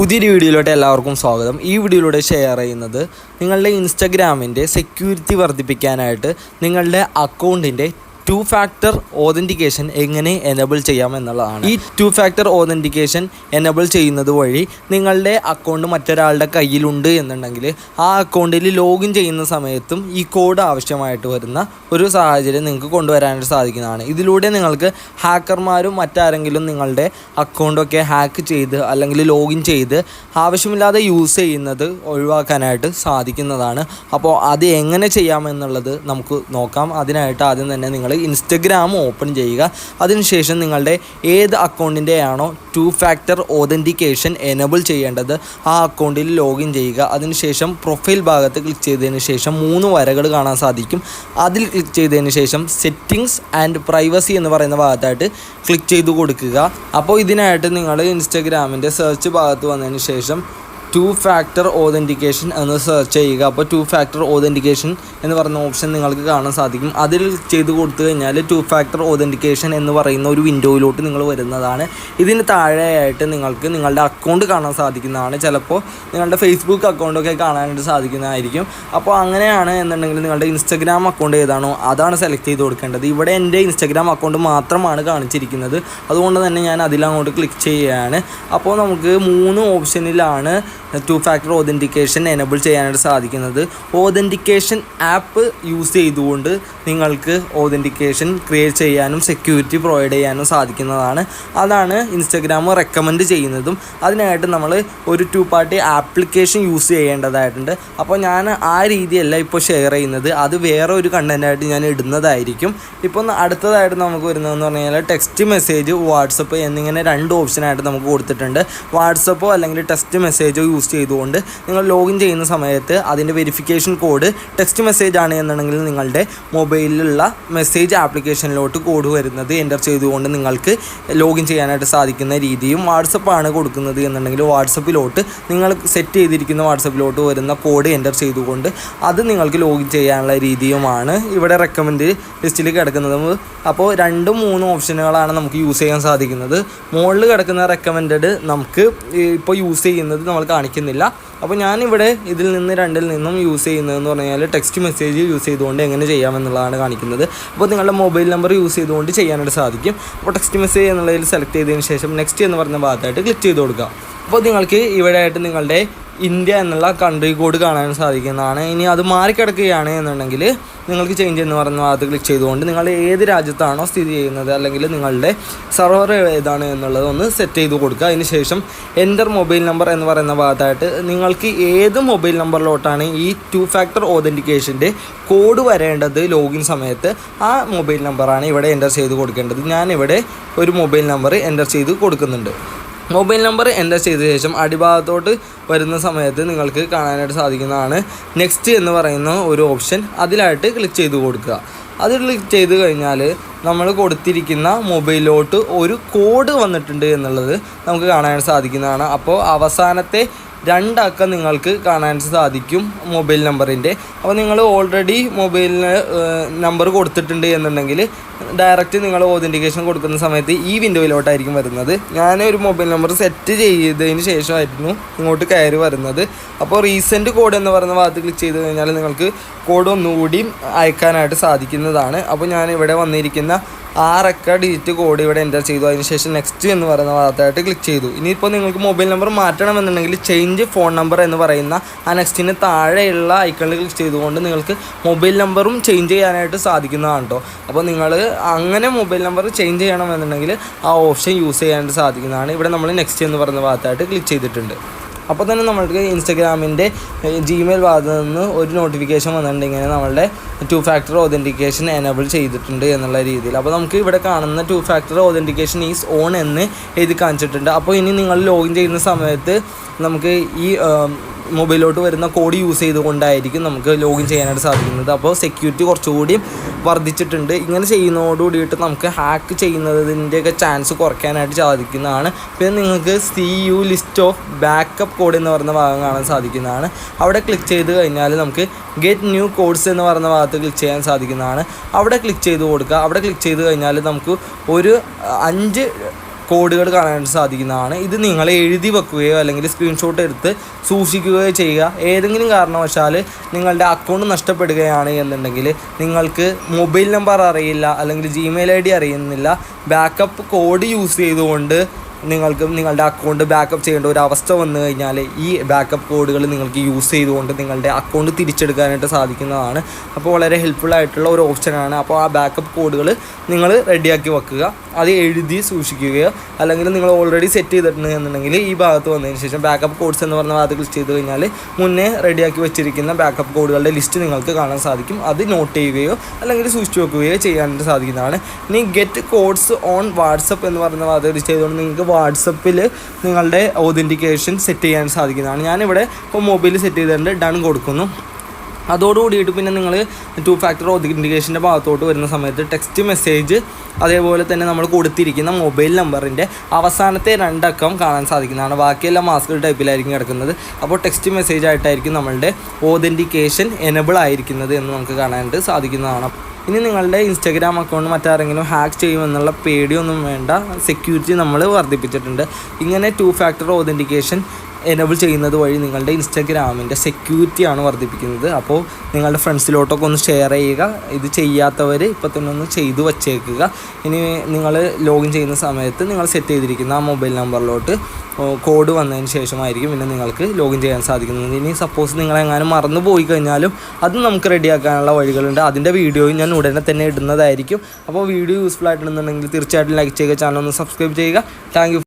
പുതിയൊരു വീഡിയോയിലോട്ട് എല്ലാവർക്കും സ്വാഗതം. ഈ വീഡിയോയിലൂടെ ഷെയർ ചെയ്യുന്നത് നിങ്ങളുടെ ഇൻസ്റ്റഗ്രാമിൻ്റെ സെക്യൂരിറ്റി വർദ്ധിപ്പിക്കാനായിട്ട് നിങ്ങളുടെ അക്കൗണ്ടിൻ്റെ 2 ഫാക്ടർ ഓതൻറ്റിക്കേഷൻ എങ്ങനെ എനേബിൾ ചെയ്യാം എന്നുള്ളതാണ്. ഈ 2 ഫാക്ടർ ഓതൻറ്റിക്കേഷൻ എനേബിൾ ചെയ്യുന്നത് വഴി നിങ്ങളുടെ അക്കൗണ്ട് മറ്റൊരാളുടെ കയ്യിലുണ്ട് എന്നുണ്ടെങ്കിൽ ആ അക്കൗണ്ടിൽ ലോഗിൻ ചെയ്യുന്ന സമയത്തും ഈ കോഡ് ആവശ്യമായിട്ട് വരുന്ന ഒരു സാഹചര്യം നിങ്ങൾക്ക് കൊണ്ടുവരാനായിട്ട് സാധിക്കുന്നതാണ്. ഇതിലൂടെ നിങ്ങൾക്ക് ഹാക്കർമാരും മറ്റാരെങ്കിലും നിങ്ങളുടെ അക്കൗണ്ടൊക്കെ ഹാക്ക് ചെയ്ത് അല്ലെങ്കിൽ ലോഗിൻ ചെയ്ത് ആവശ്യമില്ലാതെ യൂസ് ചെയ്യുന്നത് ഒഴിവാക്കാനായിട്ട് സാധിക്കുന്നതാണ്. അപ്പോൾ അത് എങ്ങനെ ചെയ്യാമെന്നുള്ളത് നമുക്ക് നോക്കാം. അതിനായിട്ട് ആദ്യം തന്നെ നിങ്ങൾ ഇൻസ്റ്റഗ്രാം ഓപ്പൺ ചെയ്യുക. അതിനുശേഷം നിങ്ങളുടെ ഏത് അക്കൗണ്ടിൻ്റെയാണോ 2 ഫാക്ടർ ഓതൻറ്റിക്കേഷൻ എനേബിൾ ചെയ്യേണ്ടത് ആ അക്കൗണ്ടിൽ ലോഗിൻ ചെയ്യുക. അതിനുശേഷം പ്രൊഫൈൽ ഭാഗത്ത് ക്ലിക്ക് ചെയ്തതിന് ശേഷം 3 വരകൾ കാണാൻ സാധിക്കും. അതിൽ ക്ലിക്ക് ചെയ്തതിന് ശേഷം സെറ്റിങ്സ് ആൻഡ് പ്രൈവസി എന്ന് പറയുന്ന ഭാഗത്തായിട്ട് ക്ലിക്ക് ചെയ്ത് കൊടുക്കുക. അപ്പോൾ ഇതിനായിട്ട് നിങ്ങൾ ഇൻസ്റ്റഗ്രാമിൻ്റെ സെർച്ച് ഭാഗത്ത് വന്നതിന് ശേഷം 2 ഫാക്ടർ ഓതൻറ്റിക്കേഷൻ എന്ന് സെർച്ച് ചെയ്യുക. അപ്പോൾ 2 ഫാക്ടർ ഓതൻറ്റിക്കേഷൻ എന്ന് പറയുന്ന ഓപ്ഷൻ നിങ്ങൾക്ക് കാണാൻ സാധിക്കും. അതിൽ ചെയ്ത് കൊടുത്തു കഴിഞ്ഞാൽ 2 ഫാക്ടർ ഓതൻറ്റിക്കേഷൻ എന്ന് പറയുന്ന ഒരു വിൻഡോയിലോട്ട് നിങ്ങൾ വരുന്നതാണ്. ഇതിന് താഴെയായിട്ട് നിങ്ങൾക്ക് നിങ്ങളുടെ അക്കൗണ്ട് കാണാൻ സാധിക്കുന്നതാണ്. ചിലപ്പോൾ നിങ്ങളുടെ ഫേസ്ബുക്ക് അക്കൗണ്ടൊക്കെ കാണാനായിട്ട് സാധിക്കുന്നതായിരിക്കും. അപ്പോൾ അങ്ങനെയാണ് എന്നുണ്ടെങ്കിൽ നിങ്ങളുടെ ഇൻസ്റ്റഗ്രാം അക്കൗണ്ട് ഏതാണോ അതാണ് സെലക്ട് ചെയ്ത് കൊടുക്കേണ്ടത്. ഇവിടെ എൻ്റെ ഇൻസ്റ്റഗ്രാം അക്കൗണ്ട് മാത്രമാണ് കാണിച്ചിരിക്കുന്നത്. അതുകൊണ്ട് തന്നെ ഞാൻ അതിലങ്ങോട്ട് ക്ലിക്ക് ചെയ്യുകയാണ്. അപ്പോൾ നമുക്ക് 3 ഓപ്ഷനിലാണ് 2 ഫാക്ടർ ഓതൻറ്റിക്കേഷൻ എനേബിൾ ചെയ്യാനായിട്ട് സാധിക്കുന്നത്. ഓതൻറ്റിക്കേഷൻ ആപ്പ് യൂസ് ചെയ്തുകൊണ്ട് നിങ്ങൾക്ക് ഓതൻറ്റിക്കേഷൻ ക്രിയേറ്റ് ചെയ്യാനും സെക്യൂരിറ്റി പ്രൊവൈഡ് ചെയ്യാനും സാധിക്കുന്നതാണ്. അതാണ് ഇൻസ്റ്റഗ്രാം റെക്കമെൻഡ് ചെയ്യുന്നതും. അതിനായിട്ട് നമ്മൾ ഒരു 2 പാർട്ടി ആപ്ലിക്കേഷൻ യൂസ് ചെയ്യേണ്ടതായിട്ടുണ്ട്. അപ്പോൾ ഞാൻ ആ രീതിയല്ല ഇപ്പോൾ ഷെയർ ചെയ്യുന്നത്, അത് വേറെ ഒരു കണ്ടൻറ്റായിട്ട് ഞാൻ ഇടുന്നതായിരിക്കും. ഇപ്പോൾ അടുത്തതായിട്ട് നമുക്ക് വരുന്നതെന്ന് പറഞ്ഞു കഴിഞ്ഞാൽ ടെക്സ്റ്റ് മെസ്സേജ്, വാട്സപ്പ് എന്നിങ്ങനെ 2 ഓപ്ഷനായിട്ട് നമുക്ക് കൊടുത്തിട്ടുണ്ട്. വാട്സപ്പോ അല്ലെങ്കിൽ ടെക്സ്റ്റ് മെസ്സേജോ യൂസ് ചെയ്തുകൊണ്ട് നിങ്ങൾ ലോഗിൻ ചെയ്യുന്ന സമയത്ത് അതിൻ്റെ വെരിഫിക്കേഷൻ കോഡ് ടെക്സ്റ്റ് മെസ്സേജ് ആണ് എന്നുണ്ടെങ്കിൽ നിങ്ങളുടെ മൊബൈലിലുള്ള മെസ്സേജ് ആപ്ലിക്കേഷനിലോട്ട് കോഡ് വരുന്നത് എൻ്റർ ചെയ്തുകൊണ്ട് നിങ്ങൾക്ക് ലോഗിൻ ചെയ്യാനായിട്ട് സാധിക്കുന്ന രീതിയും, വാട്സപ്പാണ് കൊടുക്കുന്നത് എന്നുണ്ടെങ്കിൽ വാട്സപ്പിലോട്ട് നിങ്ങൾ സെറ്റ് ചെയ്തിരിക്കുന്ന വാട്സപ്പിലോട്ട് വരുന്ന കോഡ് എൻ്റർ ചെയ്തുകൊണ്ട് അത് നിങ്ങൾക്ക് ലോഗിൻ ചെയ്യാനുള്ള രീതിയുമാണ് ഇവിടെ റെക്കമെൻഡ് ലിസ്റ്റിൽ കിടക്കുന്നത്. അപ്പോൾ 2-3 ഓപ്ഷനുകളാണ് നമുക്ക് യൂസ് ചെയ്യാൻ സാധിക്കുന്നത്. മുകളിൽ കിടക്കുന്ന റെക്കമെൻഡ് നമുക്ക് ഇപ്പോൾ യൂസ് ചെയ്യുന്നത് നമ്മൾ കാണിക്കുന്നില്ല. അപ്പോൾ ഞാനിവിടെ ഇതിൽ നിന്ന് 2-ൽ നിന്നും യൂസ് ചെയ്യുന്നതെന്ന് പറഞ്ഞു കഴിഞ്ഞാൽ ടെക്സ്റ്റ് മെസ്സേജ് യൂസ് ചെയ്തുകൊണ്ട് എങ്ങനെ ചെയ്യാമെന്നുള്ളതാണ് കാണിക്കുന്നത്. അപ്പോൾ നിങ്ങളുടെ മൊബൈൽ നമ്പർ യൂസ് ചെയ്തുകൊണ്ട് ചെയ്യാനായിട്ട് സാധിക്കും. അപ്പോൾ ടെക്സ്റ്റ് മെസ്സേജ് എന്നുള്ളതിൽ സെലക്ട് ചെയ്തതിന് ശേഷം നെക്സ്റ്റ് എന്ന് പറയുന്ന ഭാഗത്തായിട്ട് ക്ലിക്ക് ചെയ്ത് കൊടുക്കുക. അപ്പോൾ നിങ്ങൾക്ക് ഇവിടെ ആയിട്ട് നിങ്ങളുടെ ഇന്ത്യ എന്നുള്ള കൺട്രി കോഡ് കാണാൻ സാധിക്കുന്നതാണ്. ഇനി അത് മാറിക്കിടക്കുകയാണ് എന്നുണ്ടെങ്കിൽ നിങ്ങൾക്ക് ചേഞ്ച് എന്ന് പറയുന്ന ഭാഗത്ത് ക്ലിക്ക് ചെയ്തുകൊണ്ട് നിങ്ങൾ ഏത് രാജ്യത്താണോ സ്ഥിതി ചെയ്യുന്നത് അല്ലെങ്കിൽ നിങ്ങളുടെ സെർവർ ഏതാണ് എന്നുള്ളത് ഒന്ന് സെറ്റ് ചെയ്ത് കൊടുക്കുക. അതിന് ശേഷം എൻ്റർ മൊബൈൽ നമ്പർ എന്ന് പറയുന്ന ഭാഗത്തായിട്ട് നിങ്ങൾക്ക് ഏത് മൊബൈൽ നമ്പറിലോട്ടാണ് ഈ 2 ഫാക്ടർ ഓതൻറ്റിക്കേഷൻ്റെ കോഡ് വരേണ്ടത് ലോഗിൻ സമയത്ത് ആ മൊബൈൽ നമ്പറാണ് ഇവിടെ എൻ്റർ ചെയ്ത് കൊടുക്കേണ്ടത്. ഞാനിവിടെ ഒരു മൊബൈൽ നമ്പർ എൻ്റർ ചെയ്ത് കൊടുക്കുന്നുണ്ട്. മൊബൈൽ നമ്പർ എൻ്റർ ചെയ്ത ശേഷം അടിഭാഗത്തോട്ട് വരുന്ന സമയത്ത് നിങ്ങൾക്ക് കാണാനായിട്ട് സാധിക്കുന്നതാണ് നെക്സ്റ്റ് എന്ന് പറയുന്ന ഒരു ഓപ്ഷൻ. അതിലായിട്ട് ക്ലിക്ക് ചെയ്ത് കൊടുക്കുക. അത് ക്ലിക്ക് ചെയ്ത് കഴിഞ്ഞാൽ നമ്മൾ കൊടുത്തിരിക്കുന്ന മൊബൈലിലോട്ട് ഒരു കോഡ് വന്നിട്ടുണ്ട് എന്നുള്ളത് നമുക്ക് കാണാൻ സാധിക്കുന്നതാണ്. അപ്പോൾ അവസാനത്തെ 2 അക്കം നിങ്ങൾക്ക് കാണാൻ സാധിക്കും മൊബൈൽ നമ്പറിൻ്റെ. അപ്പോൾ നിങ്ങൾ ഓൾറെഡി മൊബൈലിന് നമ്പർ കൊടുത്തിട്ടുണ്ട് എന്നുണ്ടെങ്കിൽ ഡയറക്റ്റ് നിങ്ങൾ ഓതൻറ്റിക്കേഷൻ കൊടുക്കുന്ന സമയത്ത് ഈ വിൻഡോയിലോട്ടായിരിക്കും വരുന്നത്. ഞാനൊരു മൊബൈൽ നമ്പർ സെറ്റ് ചെയ്തതിന് ശേഷമായിരുന്നു ഇങ്ങോട്ട് കയറി വരുന്നത്. അപ്പോൾ റീസെൻറ്റ് കോഡ് എന്ന് പറയുന്ന ഭാഗത്ത് ക്ലിക്ക് ചെയ്ത് കഴിഞ്ഞാൽ നിങ്ങൾക്ക് കോഡ് ഒന്നുകൂടി അയക്കാനായിട്ട് സാധിക്കുന്നതാണ്. അപ്പോൾ ഞാൻ ഇവിടെ വന്നിരിക്കുന്ന 6 ഡിജിറ്റ് കോഡ് ഇവിടെ എൻ്റർ ചെയ്തു. അതിനുശേഷം നെക്സ്റ്റ് എന്ന് പറയുന്ന ഭാഗത്തായിട്ട് ക്ലിക്ക് ചെയ്തു. ഇനിയിപ്പോൾ നിങ്ങൾക്ക് മൊബൈൽ നമ്പർ മാറ്റണമെന്നുണ്ടെങ്കിൽ ചേഞ്ച് ഫോൺ നമ്പർ എന്ന് പറയുന്ന ആ നെക്സ്റ്റിന് താഴെയുള്ള ഐക്കണിൽ ക്ലിക്ക് ചെയ്തുകൊണ്ട് നിങ്ങൾക്ക് മൊബൈൽ നമ്പറും ചേഞ്ച് ചെയ്യാനായിട്ട് സാധിക്കുന്നതാണ് കേട്ടോ. അപ്പോൾ നിങ്ങൾ അങ്ങനെ മൊബൈൽ നമ്പർ ചേഞ്ച് ചെയ്യണമെന്നുണ്ടെങ്കിൽ ആ ഓപ്ഷൻ യൂസ് ചെയ്യാനായിട്ട് സാധിക്കുന്നതാണ്. ഇവിടെ നമ്മൾ നെക്സ്റ്റ് എന്ന് പറയുന്ന ഭാഗത്തായിട്ട് ക്ലിക്ക് ചെയ്തിട്ടുണ്ട്. അപ്പോൾ തന്നെ നമ്മൾക്ക് ഇൻസ്റ്റഗ്രാമിൻ്റെ ജിമെയിൽ ഭാഗത്ത് നിന്ന് ഒരു നോട്ടിഫിക്കേഷൻ വന്നിട്ടുണ്ട് ഇങ്ങനെ നമ്മളുടെ 2 ഫാക്ടർ ഓതൻറ്റിക്കേഷൻ എനേബിൾ ചെയ്തിട്ടുണ്ട് എന്നുള്ള രീതിയിൽ. അപ്പോൾ നമുക്ക് ഇവിടെ കാണുന്ന 2 ഫാക്ടർ ഓതൻറ്റിക്കേഷൻ ഈസ് ഓൺ എന്ന് എഴുതി കാണിച്ചിട്ടുണ്ട്. അപ്പോൾ ഇനി നിങ്ങൾ ലോഗിൻ ചെയ്യുന്ന സമയത്ത് നമുക്ക് ഈ മൊബൈലിലോട്ട് വരുന്ന കോഡ് യൂസ് ചെയ്തുകൊണ്ടായിരിക്കും നമുക്ക് ലോഗിൻ ചെയ്യാനായിട്ട് സാധിക്കുന്നത്. അപ്പോൾ സെക്യൂരിറ്റി കുറച്ചുകൂടി വർദ്ധിച്ചിട്ടുണ്ട്. ഇങ്ങനെ ചെയ്യുന്നതോട് കൂടിയിട്ട് നമുക്ക് ഹാക്ക് ചെയ്യുന്നതിൻ്റെയൊക്കെ ചാൻസ് കുറയ്ക്കാനായിട്ട് സാധിക്കുന്നതാണ്. പിന്നെ നിങ്ങൾക്ക് CU list of backup code എന്ന് പറയുന്ന ഭാഗം കാണാൻ സാധിക്കുന്നതാണ്. അവിടെ ക്ലിക്ക് ചെയ്ത് കഴിഞ്ഞാൽ നമുക്ക് ഗെറ്റ് ന്യൂ കോഡ്സ് എന്ന് പറയുന്ന ഭാഗത്ത് ക്ലിക്ക് ചെയ്യാൻ സാധിക്കുന്നതാണ്. അവിടെ ക്ലിക്ക് ചെയ്ത് കൊടുക്കുക. അവിടെ ക്ലിക്ക് ചെയ്ത് കഴിഞ്ഞാൽ നമുക്ക് ഒരു 5 കോഡുകൾ കാണാനായിട്ട് സാധിക്കുന്നതാണ്. ഇത് നിങ്ങൾ എഴുതി വെക്കുകയോ അല്ലെങ്കിൽ സ്ക്രീൻഷോട്ട് എടുത്ത് സൂക്ഷിക്കുകയോ ചെയ്യുക. ഏതെങ്കിലും കാരണവശാൽ നിങ്ങളുടെ അക്കൗണ്ട് നഷ്ടപ്പെടുകയാണ് എന്നുണ്ടെങ്കിൽ, നിങ്ങൾക്ക് മൊബൈൽ നമ്പർ അറിയില്ല അല്ലെങ്കിൽ ജിമെയിൽ ID അറിയുന്നില്ല, ബാക്കപ്പ് കോഡ് യൂസ് ചെയ്തുകൊണ്ട് നിങ്ങൾക്ക് നിങ്ങളുടെ അക്കൗണ്ട് ബാക്കപ്പ് ചെയ്യേണ്ട ഒരു അവസ്ഥ വന്നു കഴിഞ്ഞാൽ ഈ ബാക്കപ്പ് കോഡുകൾ നിങ്ങൾക്ക് യൂസ് ചെയ്തുകൊണ്ട് നിങ്ങളുടെ അക്കൗണ്ട് തിരിച്ചെടുക്കാനായിട്ട് സാധിക്കുന്നതാണ്. അപ്പോൾ വളരെ ഹെൽപ്ഫുൾ ആയിട്ടുള്ള ഒരു ഓപ്ഷനാണ്. അപ്പോൾ ആ ബാക്കപ്പ് കോഡുകൾ നിങ്ങൾ റെഡിയാക്കി വെക്കുക, അത് എഴുതി സൂക്ഷിക്കുകയോ അല്ലെങ്കിൽ നിങ്ങൾ ഓൾറെഡി സെറ്റ് ചെയ്തിട്ടുണ്ട് എന്നുണ്ടെങ്കിൽ ഈ ഭാഗത്ത് വന്നതിന് ശേഷം ബാക്കപ്പ് കോഡ്സ് എന്ന് പറഞ്ഞ ഭാഗത്ത് ക്ലിക്ക് ചെയ്ത് കഴിഞ്ഞാൽ മുന്നേ റെഡിയാക്കി വെച്ചിരിക്കുന്ന ബാക്കപ്പ് കോഡുകളുടെ ലിസ്റ്റ് നിങ്ങൾക്ക് കാണാൻ സാധിക്കും. അത് നോട്ട് ചെയ്യുകയോ അല്ലെങ്കിൽ സൂക്ഷിച്ച് വെക്കുകയോ ചെയ്യാനായിട്ട് സാധിക്കുന്നതാണ്. ഇനി ഗെറ്റ് കോഡ്സ് ഓൺ വാട്സപ്പ് എന്ന് പറയുന്ന ഭാഗത്ത് ക്ലിക്ക് ചെയ്തുകൊണ്ട് നിങ്ങൾക്ക് വാട്സപ്പിൽ നിങ്ങളുടെ ഓതൻറ്റിക്കേഷൻ സെറ്റ് ചെയ്യാൻ സാധിക്കുന്നതാണ്. ഞാനിവിടെ ഇപ്പോൾ മൊബൈൽ സെറ്റ് ചെയ്തിട്ടുണ്ട്, ഡൺ കൊടുക്കുന്നു. അതോടുകൂടിയിട്ട് പിന്നെ നിങ്ങൾ 2 ഫാക്ടർ ഓതൻറ്റിക്കേഷൻ്റെ ഭാഗത്തോട്ട് വരുന്ന സമയത്ത് ടെക്സ്റ്റ് മെസ്സേജ്, അതേപോലെ തന്നെ നമ്മൾ കൊടുത്തിരിക്കുന്ന മൊബൈൽ നമ്പറിൻ്റെ അവസാനത്തെ 2 അക്കം കാണാൻ സാധിക്കുന്നതാണ്. ബാക്കിയെല്ലാം മാസ്ക് ടൈപ്പിലായിരിക്കും കിടക്കുന്നത്. അപ്പോൾ ടെക്സ്റ്റ് മെസ്സേജ് ആയിട്ടായിരിക്കും നമ്മളുടെ ഓതൻറ്റിക്കേഷൻ എനബിൾ ആയിരിക്കുന്നത് എന്ന് നമുക്ക് കാണാനായിട്ട് സാധിക്കുന്നതാണ്. ഇനി നിങ്ങളുടെ ഇൻസ്റ്റാഗ്രാം അക്കൗണ്ട് മറ്റാരെങ്കിലും ഹാക്ക് ചെയ്യുമെന്നുള്ള പേടിയൊന്നും വേണ്ട, സെക്യൂരിറ്റി നമ്മൾ വർദ്ധിപ്പിച്ചിട്ടുണ്ട്. ഇങ്ങനെ 2 ഫാക്ടർ ഓതൻറ്റിക്കേഷൻ എനേബിൾ ചെയ്യുന്നത് വഴി നിങ്ങളുടെ ഇൻസ്റ്റാഗ്രാമിൻ്റെ സെക്യൂരിറ്റിയാണ് വർദ്ധിപ്പിക്കുന്നത്. അപ്പോൾ നിങ്ങളുടെ ഫ്രണ്ട്സിലോട്ടൊക്കെ ഒന്ന് ഷെയർ ചെയ്യുക. ഇത് ചെയ്യാത്തവർ ഇപ്പോൾ തന്നെ ഒന്ന് ചെയ്തു വച്ചേക്കുക. ഇനി നിങ്ങൾ ലോഗിൻ ചെയ്യുന്ന സമയത്ത് നിങ്ങൾ സെറ്റ് ചെയ്തിരിക്കുന്ന ആ മൊബൈൽ നമ്പറിലോട്ട് കോഡ് വന്നതിന് ശേഷമായിരിക്കും പിന്നെ നിങ്ങൾക്ക് ലോഗിൻ ചെയ്യാൻ സാധിക്കുന്നത്. ഇനി സപ്പോസ് നിങ്ങളെങ്ങാനും മറന്നു പോയി കഴിഞ്ഞാലും അത് നമുക്ക് റെഡിയാക്കാനുള്ള വഴികളുണ്ട്. അതിൻ്റെ വീഡിയോയും ഞാൻ ഉടനെ തന്നെ ഇടുന്നതായിരിക്കും. അപ്പോൾ വീഡിയോ യൂസ്ഫുൾ ആയിട്ടുണ്ടെന്നുണ്ടെങ്കിൽ തീർച്ചയായിട്ടും ലൈക്ക് ചെയ്യുക, ചാനൽ ഒന്ന് സബ്സ്ക്രൈബ് ചെയ്യുക. Thank you.